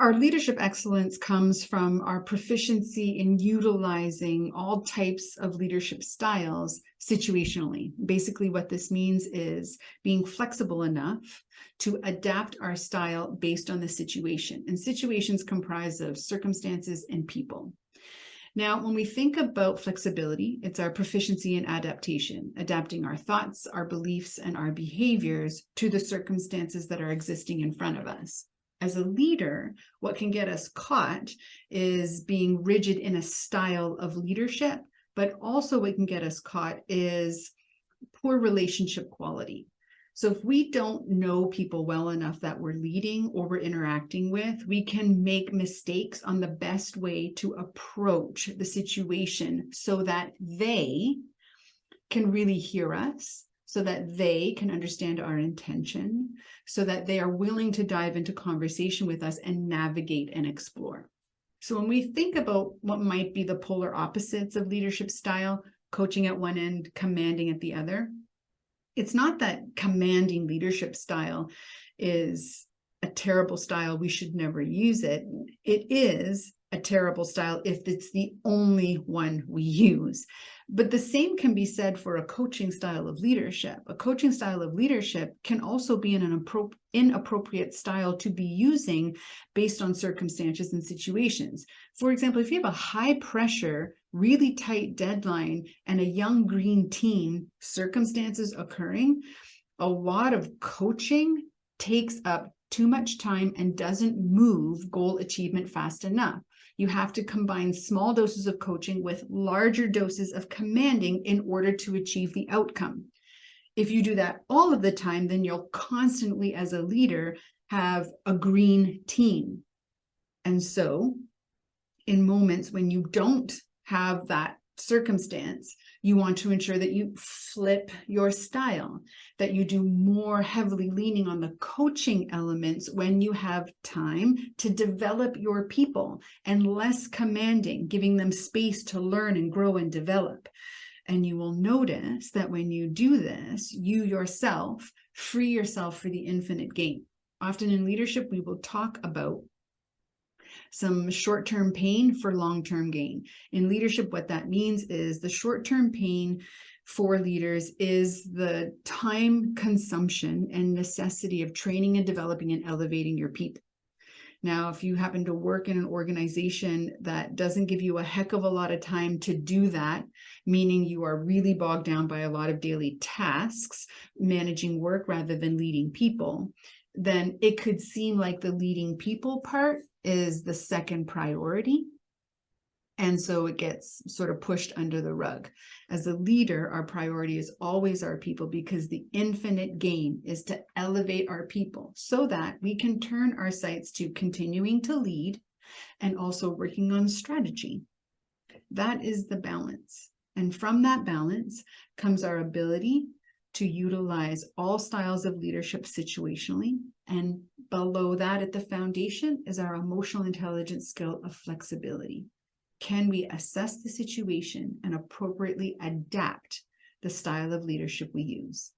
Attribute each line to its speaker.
Speaker 1: Our leadership excellence comes from our proficiency in utilizing all types of leadership styles situationally. Basically, what this means is being flexible enough to adapt our style based on the situation. And situations comprise of circumstances and people. Now, when we think about flexibility, it's our proficiency in adaptation, adapting our thoughts, our beliefs, and our behaviors to the circumstances that are existing in front of us. As a leader, what can get us caught is being rigid in a style of leadership, but also what can get us caught is poor relationship quality. So if we don't know people well enough that we're leading or we're interacting with, we can make mistakes on the best way to approach the situation so that they can really hear us, so that they can understand our intention, so that they are willing to dive into conversation with us and navigate and explore. So when we think about what might be the polar opposites of leadership style, coaching at one end, commanding at the other, it's not that commanding leadership style is a terrible style, we should never use it. It is a terrible style if it's the only one we use. But the same can be said for a coaching style of leadership. A coaching style of leadership can also be an inappropriate style to be using based on circumstances and situations. For example, if you have a high pressure, really tight deadline and a young green team, circumstances occurring, a lot of coaching takes up too much time and doesn't move goal achievement fast enough. You have to combine small doses of coaching with larger doses of commanding in order to achieve the outcome. If you do that all of the time, then you'll constantly, as a leader, have a green team. And so in moments when you don't have that circumstance, you want to ensure that you flip your style, that you do more heavily leaning on the coaching elements when you have time to develop your people, and less commanding, giving them space to learn and grow and develop. And you will notice that when you do this, you yourself free yourself for the infinite gain. Often in leadership, we will talk about some short-term pain for long-term gain. In leadership, what that means is the short-term pain for leaders is the time consumption and necessity of training and developing and elevating your people. Now, if you happen to work in an organization that doesn't give you a heck of a lot of time to do that, meaning you are really bogged down by a lot of daily tasks, managing work rather than leading people, then it could seem like the leading people part is the second priority. And so it gets sort of pushed under the rug. As a leader, our priority is always our people, because the infinite gain is to elevate our people so that we can turn our sights to continuing to lead and also working on strategy. That is the balance. And from that balance comes our ability to utilize all styles of leadership situationally. And below that, at the foundation, is our emotional intelligence skill of flexibility. Can we assess the situation and appropriately adapt the style of leadership we use?